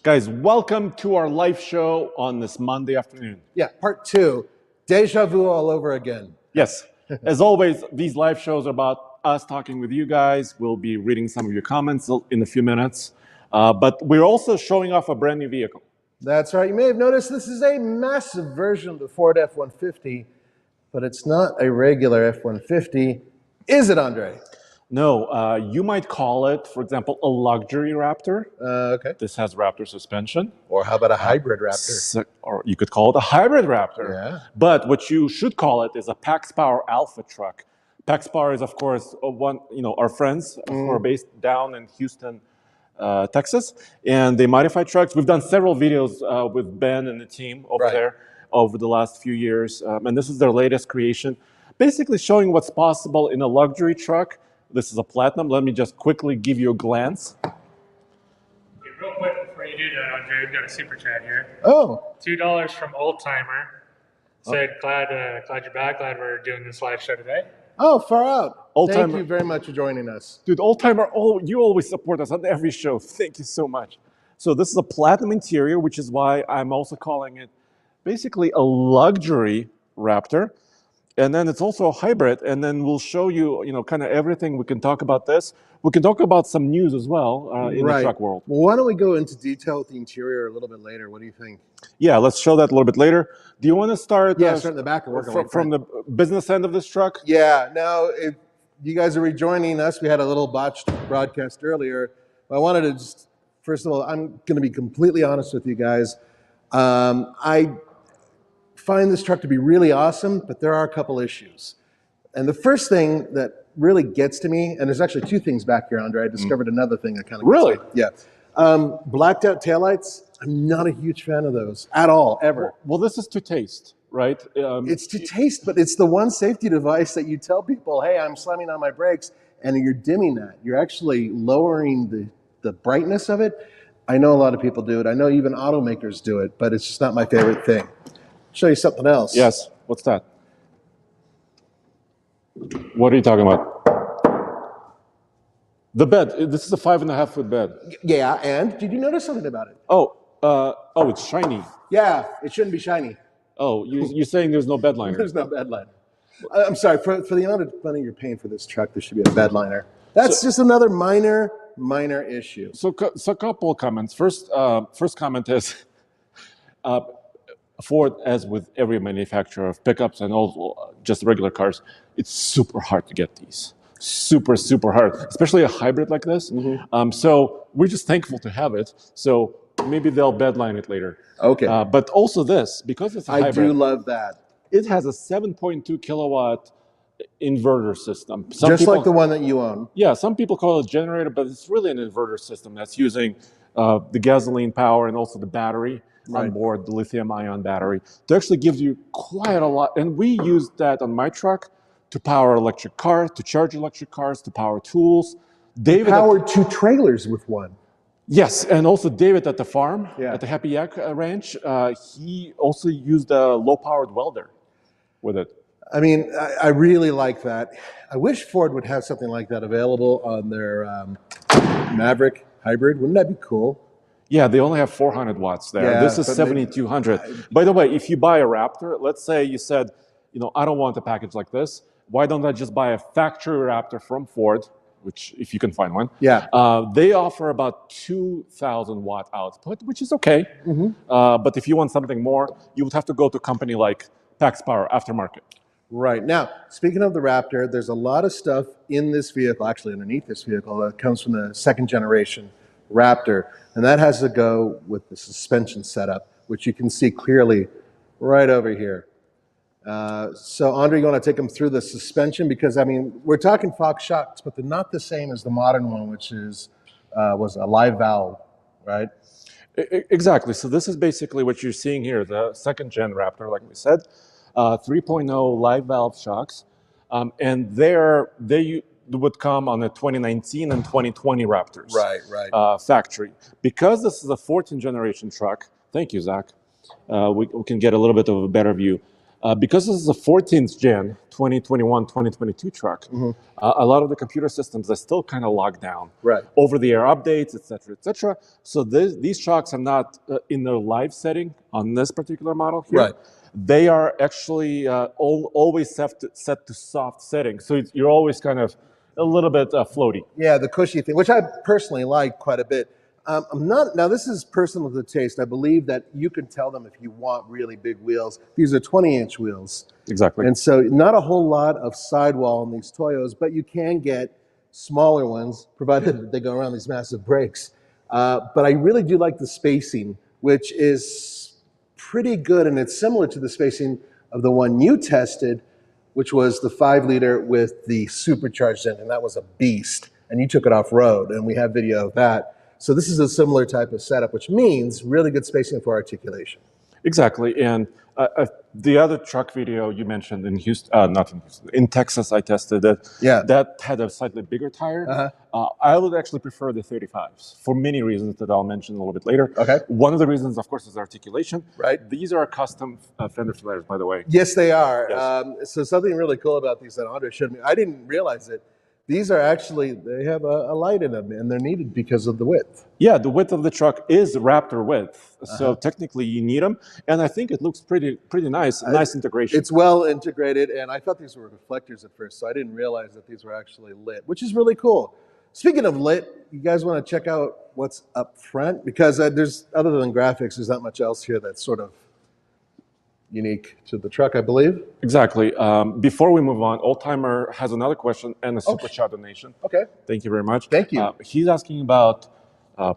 Guys, welcome to our live show on this Monday afternoon. Yeah, part two. Deja vu all over again. Yes. As always, these live shows are about us talking with you guys. We'll be reading some of your comments in a few minutes. But we're also showing off a brand new vehicle. That's right. You may have noticed this is a massive version of the Ford F-150, but it's not a regular F-150. Is it, Andre? No, you might call it, for example, a luxury Raptor. Okay. This has Raptor suspension. Or how about a hybrid Raptor? Or you could call it a hybrid Raptor. Yeah. But what you should call it is a PaxPower Alpha truck. PaxPower is, of course, our friends who are based down in Houston, Texas, and they modify trucks. We've done several videos with Ben and the team over there over the last few years, and this is their latest creation, basically showing what's possible in a luxury truck. This is a Platinum. Let me just quickly give you a glance. Okay, real quick before you do that, Andre, we've got a super chat here. Oh. $2 from Old Timer. Said, glad you're back. Glad we're doing this live show today. Oh, far out. Old-timer. Thank you very much for joining us. Dude, Old Timer, you always support us on every show. Thank you so much. So this is a Platinum interior, which is why I'm also calling it basically a luxury Raptor. And then it's also a hybrid, and then we'll show you, kind of everything. We can talk about this. We can talk about some news as well in the truck world. Well, why don't we go into detail with the interior a little bit later? What do you think? Yeah, let's show that a little bit later. Do you want to start? Yeah, start in the back and work from the business end of this truck? Yeah. Now, if you guys are rejoining us, we had a little botched broadcast earlier. I wanted to just, first of all, I'm going to be completely honest with you guys. I find this truck to be really awesome, but there are a couple issues. And the first thing that really gets to me, and there's actually two things back here, Andre. I discovered another thing that kind of really, yeah, blacked out taillights. I'm not a huge fan of those at all, ever. Well, this is to taste, right? It's to taste, but it's the one safety device that you tell people, hey, I'm slamming on my brakes, and you're dimming that. You're actually lowering the brightness of it. I know a lot of people do it. I know even automakers do it, but it's just not my favorite thing. Show you something else. Yes. What's that? What are you talking about? The bed. This is a 5.5-foot bed. Yeah, and did you notice something about it? Oh, it's shiny. Yeah, it shouldn't be shiny. Oh, you're saying there's no bed liner? There's no bed liner. I'm sorry, for the amount of money you're paying for this truck, there should be a bed liner. That's just another minor issue. So a couple of comments. First comment is, Ford, as with every manufacturer of pickups and also just regular cars, it's super hard to get these. Super, super hard, especially a hybrid like this. So we're just thankful to have it. So maybe they'll bedline it later. Okay. But also this, because it's a hybrid. I do love that. It has a 7.2 kilowatt inverter system. Just like the one that you own. Yeah, some people call it a generator, but it's really an inverter system that's using the gasoline power and also the battery on board, the lithium-ion battery, to actually give you quite a lot. And we used that on my truck to power electric cars, to charge electric cars, to power tools. David powered two trailers with one. Yes, and also David at the farm, at the Happy Yak Ranch, he also used a low-powered welder with it. I mean, I really like that. I wish Ford would have something like that available on their Maverick hybrid. Wouldn't that be cool? Yeah, they only have 400 watts there. This is 7,200. By the way, if you buy a Raptor, let's say you said, I don't want a package like this. Why don't I just buy a factory Raptor from Ford, which, if you can find one, they offer about 2,000 watt output, which is okay. But if you want something more, you would have to go to a company like PaxPower Aftermarket. Right. Now, speaking of the Raptor, there's a lot of stuff in this vehicle, actually underneath this vehicle, that comes from the second generation Raptor. And that has to go with the suspension setup, which you can see clearly right over here. So, Andre, you want to take them through the suspension? Because, I mean, we're talking Fox shocks, but they're not the same as the modern one, which was a live valve, right? Exactly. So this is basically what you're seeing here, the second-gen Raptor, like we said, 3.0 live valve shocks. And they would come on the 2019 and 2020 Raptors. Factory. Because this is a 14th generation truck, thank you, Zach, we can get a little bit of a better view. Because this is a 14th gen 2021, 2022 truck, a lot of the computer systems are still kind of locked down. Right. Over-the-air updates, et cetera, et cetera. So these trucks are not in their live setting on this particular model here. Right. They are actually always set to soft settings. So you're always kind of a little bit floaty. Yeah, the cushy thing, which I personally like quite a bit. I'm not, now this is personal to taste. I believe that you can tell them if you want really big wheels. These are 20-inch wheels. Exactly. And so not a whole lot of sidewall on these Toyos, but you can get smaller ones, provided that they go around these massive brakes. But I really do like the spacing, which is pretty good, and it's similar to the spacing of the one you tested, which was the 5-liter with the supercharged engine. That was a beast, and you took it off-road, and we have video of that. So this is a similar type of setup, which means really good spacing for articulation. Exactly, and the other truck video you mentioned in Houston, not in Houston, in Texas, I tested it. Yeah. That had a slightly bigger tire. I would actually prefer the 35s for many reasons that I'll mention a little bit later. Okay. One of the reasons, of course, is articulation. Right. These are custom fender flares, by the way. Yes, they are. Yes. So something really cool about these that Andre showed me, I didn't realize it. These are actually, they have a light in them, and they're needed because of the width. Yeah, the width of the truck is Raptor width, so technically you need them, and I think it looks pretty nice. Nice integration. It's well integrated, and I thought these were reflectors at first, so I didn't realize that these were actually lit, which is really cool. Speaking of lit, you guys want to check out what's up front? Because there's, other than graphics, there's not much else here that's sort of unique to the truck, I believe. Exactly. Before we move on, Oldtimer has another question and a super chat donation. Okay. Thank you very much. Thank you. He's asking about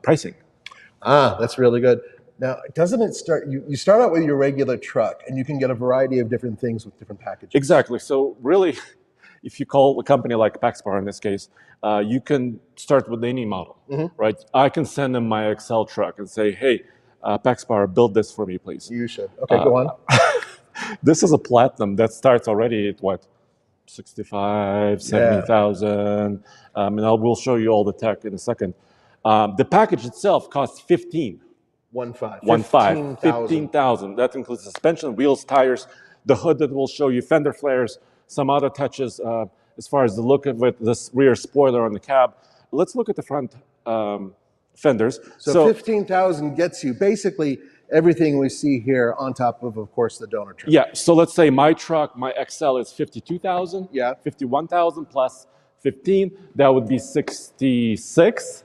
pricing. That's really good. Now, doesn't it start, you start out with your regular truck, and you can get a variety of different things with different packages. Exactly. So really, if you call a company like PaxPower in this case, you can start with any model, right? I can send them my Excel truck and say, hey, PaxPower, build this for me, please. You should. Okay, go on. This is a Platinum that starts already at what, 65, 70,000. And we'll show you all the tech in a second. The package itself costs 15,000. 15,000. That includes suspension, wheels, tires, the hood that will show you, fender flares, some other touches as far as the look of it, this rear spoiler on the cab. Let's look at the front fenders. So 15,000 gets you basically everything we see here on top of course, the donor truck. Yeah, so let's say my truck, my XL is 52,000. Yeah. 51,000 plus 15, that would be 66,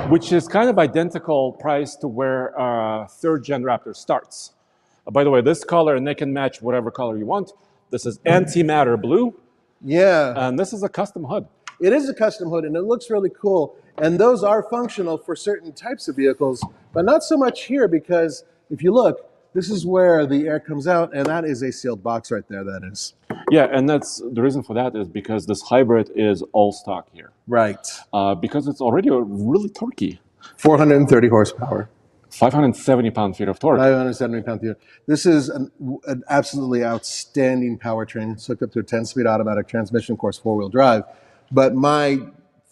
which is kind of identical price to where 3rd gen Raptor starts. By the way, this color, and they can match whatever color you want. This is antimatter blue. Yeah. And this is a custom hood. It is a custom hood, and it looks really cool. And those are functional for certain types of vehicles, but not so much here, because if you look, this is where the air comes out, and that is a sealed box right there, that is. Yeah, and that's the reason for that is because this hybrid is all stock here. Right. Because it's already really torquey. 430 horsepower. 570 pound-feet of torque. 570 pound-feet. This is an absolutely outstanding powertrain. It's hooked up to a 10-speed automatic transmission, of course, 4-wheel drive. But my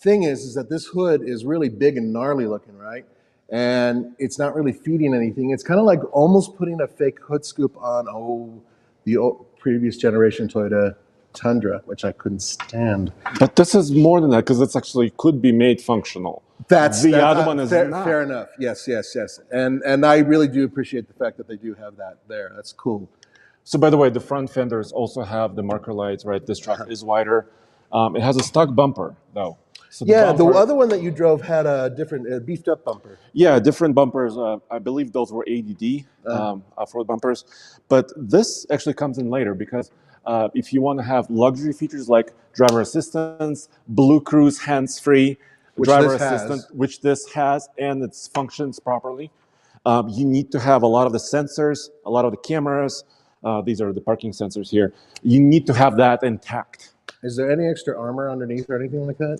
thing is that this hood is really big and gnarly looking, right? And it's not really feeding anything. It's kind of like almost putting a fake hood scoop on, the previous generation Toyota Tundra, which I couldn't stand. But this is more than that, because it's actually could be made functional. The other one is not. Fair enough. Yes. And I really do appreciate the fact that they do have that there. That's cool. So by the way, the front fenders also have the marker lights, right? This truck is wider. It has a stock bumper, though. So the other one that you drove had a different, beefed up bumper. Yeah, different bumpers. I believe those were ADD, off-road bumpers. But this actually comes in later because if you want to have luxury features like driver assistance, Blue Cruise hands-free, driver assistant, which this has, and it functions properly, you need to have a lot of the sensors, a lot of the cameras. These are the parking sensors here. You need to have that intact. Is there any extra armor underneath or anything like that?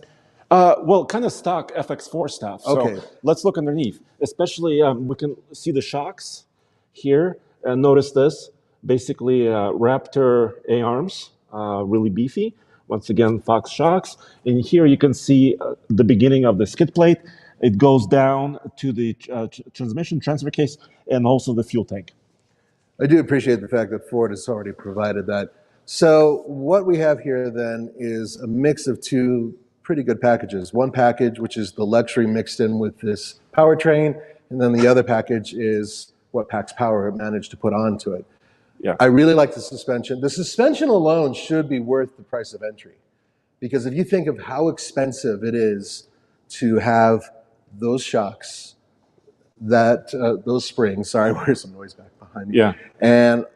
Well, kind of stock FX4 stuff. So let's look underneath. Especially, we can see the shocks here. And notice this. Basically, Raptor A-arms, really beefy. Once again, Fox shocks. And here you can see the beginning of the skid plate. It goes down to the transmission transfer case and also the fuel tank. I do appreciate the fact that Ford has already provided that. So what we have here then is a mix of two pretty good packages. One package, which is the luxury mixed in with this powertrain, and then the other package is what PaxPower managed to put onto it. Yeah. I really like the suspension. The suspension alone should be worth the price of entry. Because if you think of how expensive it is to have those shocks, those springs, sorry, where's some noise back behind me? Yeah. And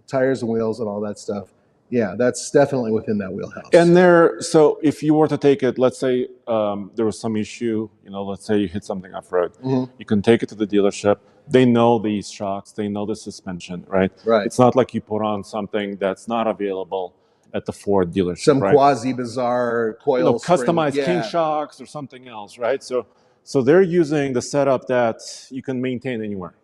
tires and wheels and all that stuff. Yeah, that's definitely within that wheelhouse. And so if you were to take it, let's say there was some issue, let's say you hit something off-road, you can take it to the dealership. They know these shocks, they know the suspension, right? Right. It's not like you put on something that's not available at the Ford dealership, Some right? quasi-bizarre coil customized king shocks or something else, right? So they're using the setup that you can maintain anywhere.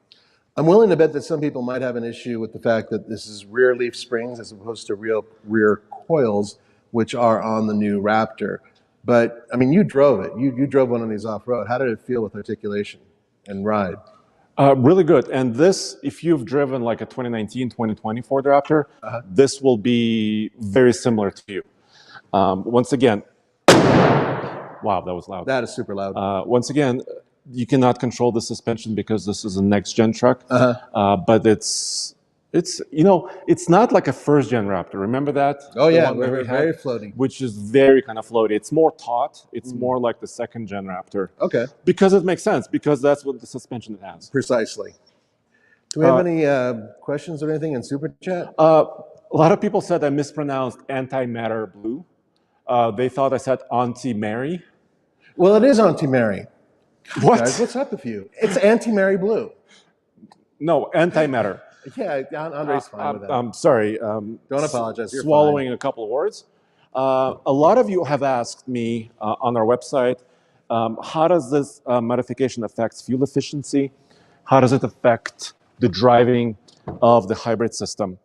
I'm willing to bet that some people might have an issue with the fact that this is rear leaf springs as opposed to real rear coils, which are on the new Raptor. But I mean, you drove it. You drove one of these off-road. How did it feel with articulation and ride? Really good. And this, if you've driven like a 2019, 2020 Ford Raptor, this will be very similar to you. Once again, wow, that was loud. That is super loud. Once again, you cannot control the suspension because this is a next-gen truck. But it's not like a first-gen Raptor. Remember that? Oh yeah, very floaty. Which is very kind of floaty. It's more taut. It's more like the second-gen Raptor. Okay. Because it makes sense. Because that's what the suspension it has. Precisely. Do we have any questions or anything in Super Chat? A lot of people said I mispronounced antimatter blue. They thought I said Auntie Mary. Well, it is Auntie Mary. What? Guys, what's up with you? It's Anti-Mary Blue. No, antimatter. Yeah, Andre's fine with that. I'm sorry. Don't apologize. You're swallowing fine. a couple of words. A lot of you have asked me on our website, how does this modification affect fuel efficiency? How does it affect the driving of the hybrid system?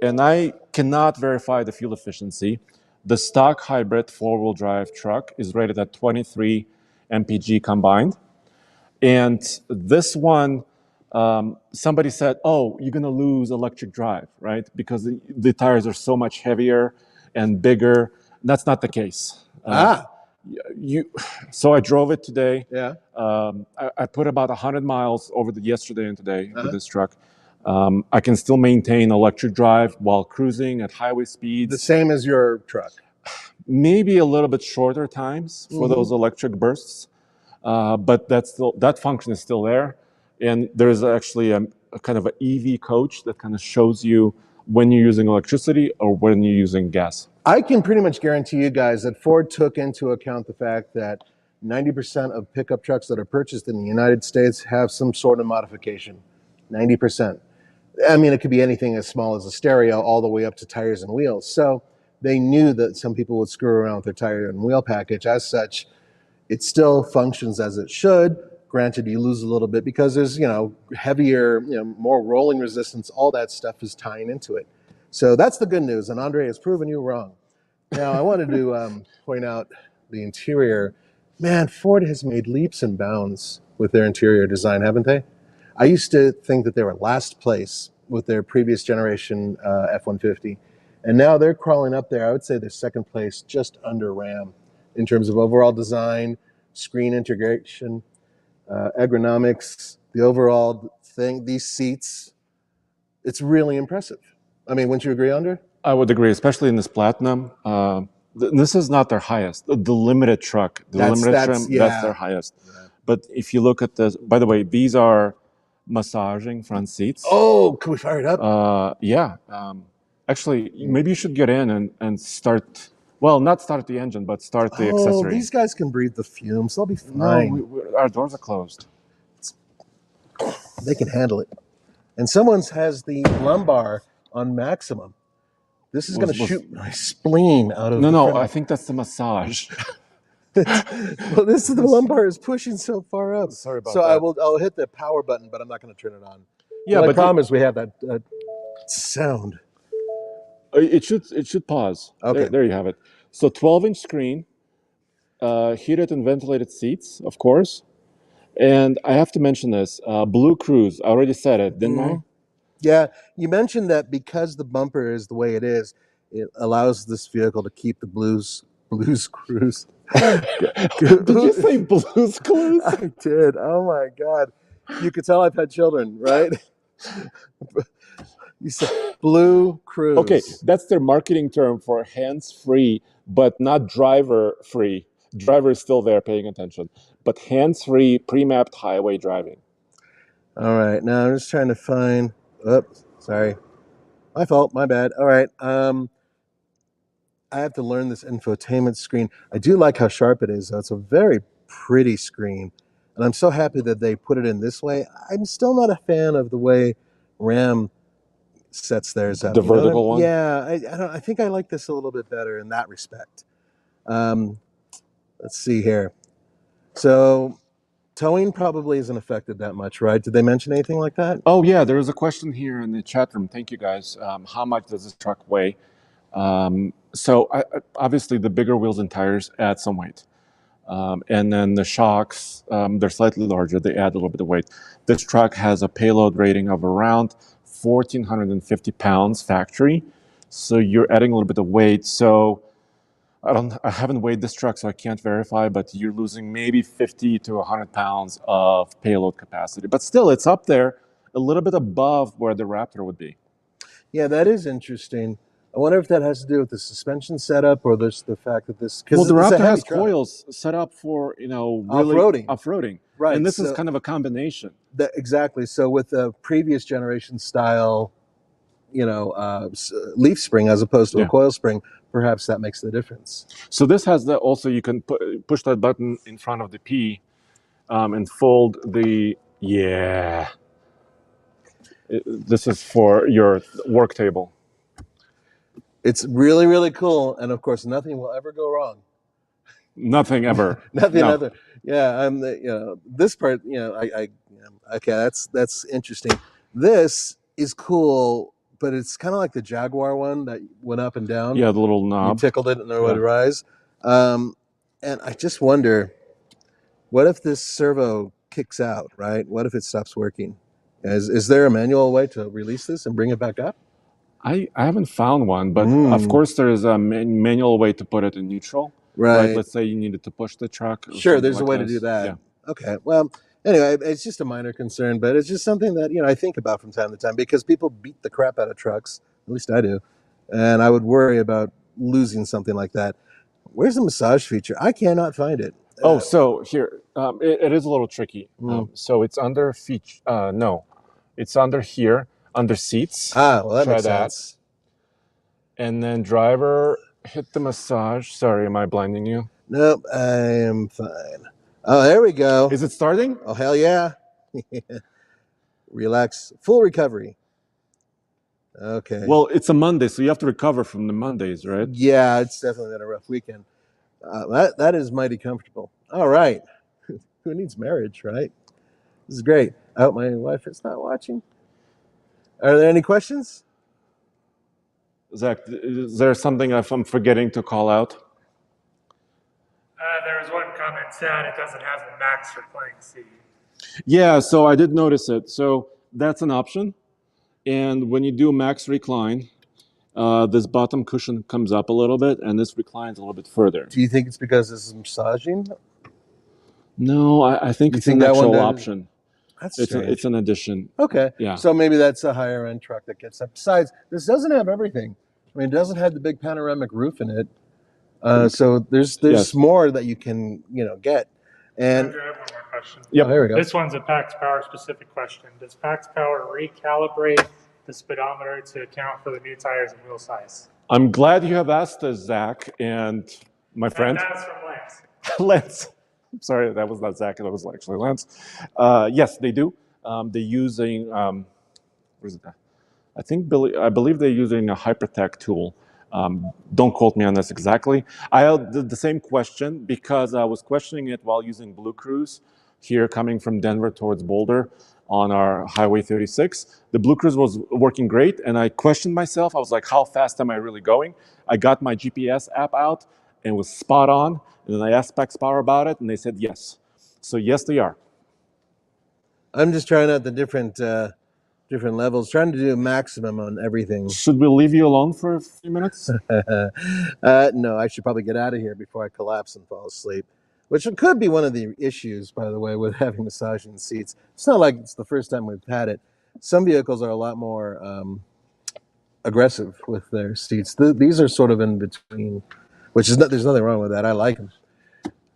And I cannot verify the fuel efficiency. The stock hybrid four-wheel drive truck is rated at 23 mpg combined. And this one, somebody said, oh, you're going to lose electric drive, right? Because the tires are so much heavier and bigger. That's not the case. So I drove it today. Yeah. I put about 100 miles over yesterday and today with this truck. I can still maintain electric drive while cruising at highway speeds. The same as your truck. Maybe a little bit shorter times for those electric bursts, but that function is still there. And there's actually a kind of an EV coach that kind of shows you when you're using electricity or when you're using gas. I can pretty much guarantee you guys that Ford took into account the fact that 90% of pickup trucks that are purchased in the United States have some sort of modification. 90%. I mean, it could be anything as small as a stereo all the way up to tires and wheels. So they knew that some people would screw around with their tire and wheel package. As such, it still functions as it should. Granted, you lose a little bit because there's, heavier, more rolling resistance. All that stuff is tying into it. So that's the good news. And Andre has proven you wrong. Now, I wanted to point out the interior. Man, Ford has made leaps and bounds with their interior design, haven't they? I used to think that they were last place with their previous generation F-150. And now they're crawling up there. I would say they're second place, just under Ram in terms of overall design, screen integration, ergonomics, the overall thing, these seats. It's really impressive. I mean, wouldn't you agree, Andre? I would agree, especially in this Platinum. This is not their highest. The limited truck, limited trim, that's their highest. Yeah. But if you look at this, by the way, these are massaging front seats. Oh, can we fire it up? Yeah. Actually, maybe you should get in and start, well, not start the engine, but start the accessory. Oh, these guys can breathe the fumes. They'll be fine. No, our doors are closed. They can handle it. And someone has the lumbar on maximum. This is going to shoot my spleen out of No, I think that's the massage. Well, the lumbar is pushing so far up. Sorry about that. I'll hit the power button, but I'm not going to turn it on. Yeah, but I promise we have that sound. It should pause. Okay. There you have it. So 12-inch screen, heated and ventilated seats, of course. And I have to mention this, Blue Cruise. I already said it, didn't I? Yeah, you mentioned that because the bumper is the way it is, it allows this vehicle to keep the blues cruise. Did you say Blues Clues? I did. Oh my God. You could tell I've had children, right? You said blue cruise. Okay, that's their marketing term for hands-free, but not driver-free. Driver is still there paying attention, but hands-free, pre-mapped highway driving. All right. Now I'm just trying to find. Oops, sorry. My fault. My bad. All right. I have to learn this infotainment screen. I do like how sharp it is, though. It's a very pretty screen. And I'm so happy that they put it in this way. I'm still not a fan of the way Ram sets theirs up. The You know what vertical I mean? one? Yeah, I think I like this a little bit better in that respect. Let's see here. So towing probably isn't affected that much, right? Did they mention anything like that? Oh yeah, there was a question here in the chat room. Thank you guys. How much does this truck weigh? Obviously the bigger wheels and tires add some weight. And then the shocks, they're slightly larger. They add a little bit of weight. This truck has a payload rating of around 1,450 pounds factory. So you're adding a little bit of weight. So I haven't weighed this truck, so I can't verify, but you're losing maybe 50 to 100 pounds of payload capacity. But still, it's up there, a little bit above where the Raptor would be. Yeah, that is interesting. I wonder if that has to do with the suspension setup or the fact that this. Well, the it's a Raptor heavy has truck. coils set up for, really Off-roading. off-roading. Right, And this is so- kind of a combination. Exactly. So with the previous generation style, leaf spring as opposed to a Yeah. coil spring, perhaps that makes the difference. So this has also, you can push that button in front of the P and fold the, this is for your work table. It's really, really cool, and of course, nothing will ever go wrong. Nothing ever. Nothing No. other. Yeah, this part. Okay, that's interesting. This is cool, but it's kind of like the Jaguar one that went up and down. Yeah, the little You knob. tickled it and it would rise. And I just wonder, what if this servo kicks out, right? What if it stops working? Is there a manual way to release this and bring it back up? I haven't found one, but of course there is a manual way to put it in neutral. Right. Let's say you needed to push the truck. Sure, there's a way to do that. Yeah. Okay. Well, anyway, it's just a minor concern, but it's just something that I think about from time to time because people beat the crap out of trucks. At least I do, and I would worry about losing something like that. Where's the massage feature? I cannot find it. So here, it is a little tricky. So it's under feature. No, it's under here, under seats. Well, that Try makes that. sense. And then driver, hit the massage. Sorry, am I blinding you? Nope, I am fine. Oh, there we go. Is it starting? Oh, hell yeah. Relax. Full recovery. Okay. Well, it's a Monday, so you have to recover from the Mondays, right? Yeah, it's definitely been a rough weekend. That is mighty comfortable. All right. Who needs marriage, right? This is great. I hope my wife is not watching. Are there any questions? Zach, is there something I'm forgetting to call out? There was one comment said it doesn't have the max recline seat. Yeah, so I did notice it. So that's an option. And when you do max recline, this bottom cushion comes up a little bit, and this reclines a little bit further. Do you think it's because this is massaging? No, I think it's think an that one actual does- option. That's It's strange. it's an addition. Okay. Yeah. So maybe that's a higher end truck that gets up. Besides, this doesn't have everything. I mean, it doesn't have the big panoramic roof in it. So there's Yes. more that you can get. And Andrew, I have one more question. Yep. oh, there we go. This one's a PaxPower specific question. Does PaxPower recalibrate the speedometer to account for the new tires and wheel size? I'm glad you have asked us, Zach, and my friend. And that's from Lance. Lance. I'm sorry, that was not Zach, that was actually Lance. Yes, they do. They're using, what is it? I believe they're using a Hypertech tool. Don't quote me on this exactly. I had the same question because I was questioning it while using Blue Cruise here coming from Denver towards Boulder on our Highway 36. The Blue Cruise was working great, and I questioned myself. I was like, how fast am I really going? I got my GPS app out, and it was spot on. And then I asked PaxPower about it, and they said yes. So yes, they are. I'm just trying out the different different levels, trying to do a maximum on everything. Should we leave you alone for a few minutes? No, I should probably get out of here before I collapse and fall asleep, which could be one of the issues, by the way, with having massaging seats. It's not like it's the first time we've had it. Some vehicles are a lot more aggressive with their seats. These are sort of in between, which is there's nothing wrong with that. I like them.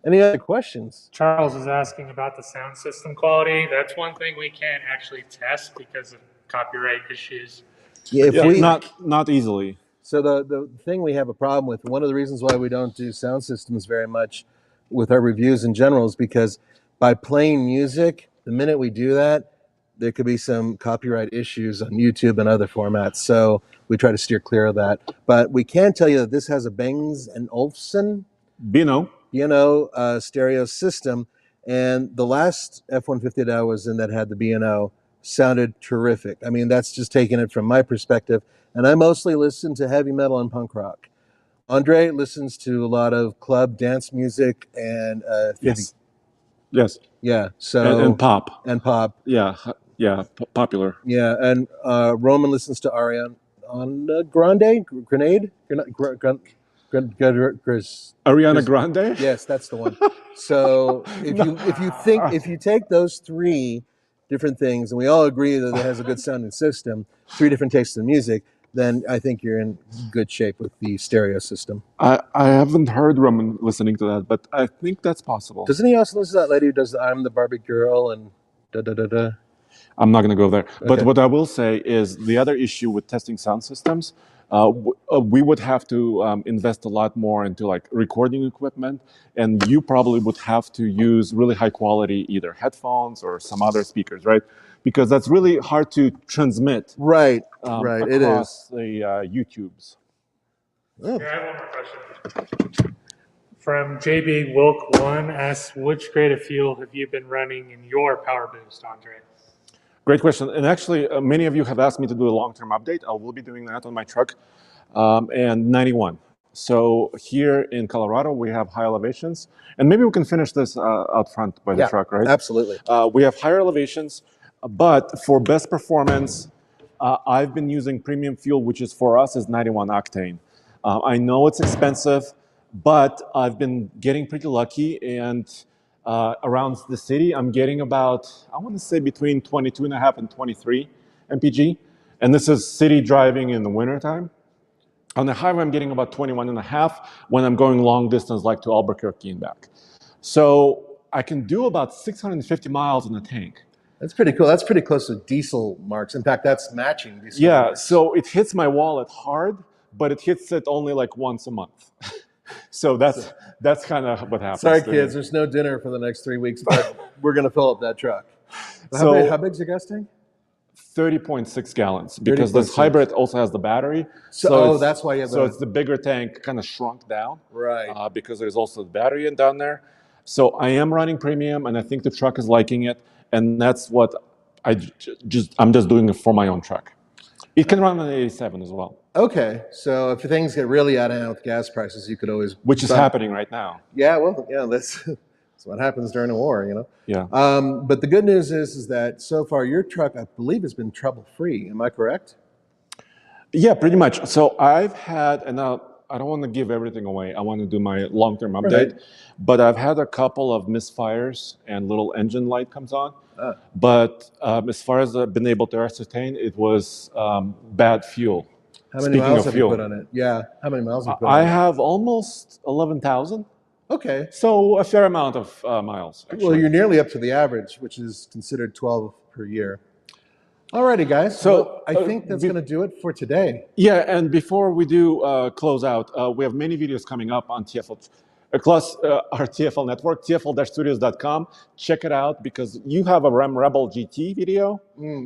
Any other questions? Charles is asking about the sound system quality. That's one thing we can't actually test because of copyright issues. Yeah, if Yeah, we not easily. So the thing we have a problem with, one of the reasons why we don't do sound systems very much with our reviews in general is because by playing music, the minute we do that, there could be some copyright issues on YouTube and other formats. So we try to steer clear of that. But we can tell you that this has a Bang & Olufsen Bino. stereo system. And the last F-150 that I was in that had the B&O sounded terrific. I mean, that's just taking it from my perspective. And I mostly listen to heavy metal and punk rock. Andre listens to a lot of club dance music and Yes. Yeah. So And pop. And pop. Yeah. Yeah. Popular. Yeah. And Roman listens to Ariana Grande. Ariana Grande. Yes, that's the one. So if you take those three different things, and we all agree that it has a good sounding system, three different tastes in music, then I think you're in good shape with the stereo system. I haven't heard Roman listening to that, but I think that's possible. Doesn't he also listen to that lady who does the I'm the Barbie Girl and da-da-da-da? I'm not going to go there. Okay. But what I will say is the other issue with testing sound systems, we would have to invest a lot more into like recording equipment, and you probably would have to use really high quality either headphones or some other speakers, right? Because that's really hard to transmit right. Across the YouTubes. Oh. Yeah, I have one more question. From JB Wilk1 asks, which grade of fuel have you been running in your Power Boost, Andre? Great question. And actually, many of you have asked me to do a long-term update. I will be doing that on my truck. And 91. So here in Colorado, we have high elevations. And maybe we can finish this out front by the truck, right? Absolutely. We have higher elevations, but for best performance, I've been using premium fuel, which is for us is 91 octane. I know it's expensive, but I've been getting pretty lucky, and around the city, I'm getting about, I want to say between 22.5 and 23 mpg. And this is city driving in the wintertime. On the highway, I'm getting about 21.5 when I'm going long distance, like to Albuquerque and back. So I can do about 650 miles in the tank. That's pretty cool. That's pretty close to diesel marks. In fact, that's matching diesel marks. So it hits my wallet hard, but it hits it only like once a month. So that's kind of what happens. Sorry, kids, there's no dinner for the next 3 weeks, but we're going to fill up that truck. How big's your gas tank? 30.6 gallons, because this hybrid also has the battery. So that's why you have it's the bigger tank kind of shrunk down. Right. Because there's also the battery down there. So I am running premium, and I think the truck is liking it. And that's what I'm just doing it for my own truck. It can run on 87 as well. Okay, so if things get really out of hand with gas prices, you could always... Which is happening right now. Yeah, well, yeah, that's what happens during a war, you know? Yeah. But the good news is that so far your truck, I believe, has been trouble-free. Am I correct? Yeah, pretty much. So I've had, and now I don't want to give everything away. I want to do my long-term update. Right. But I've had a couple of misfires and little engine light comes on. But as far as I've been able to ascertain, it was bad fuel. How many miles have you put on it? Yeah, how many miles have you put on it? I have almost 11,000. Okay. So a fair amount of miles, actually. Well, you're nearly up to the average, which is considered 12 per year. Alrighty, guys. So I think that's going to do it for today. Yeah, and before we do close out, we have many videos coming up on TFL, across our TFL network, tfl-studios.com. Check it out, because you have a Ram Rebel GT video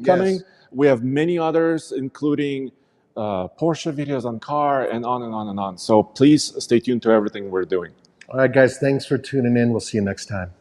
coming. Yes. We have many others, including Porsche videos on car, and on and on and on. So please stay tuned to everything we're doing. All right, guys, thanks for tuning in. We'll see you next time.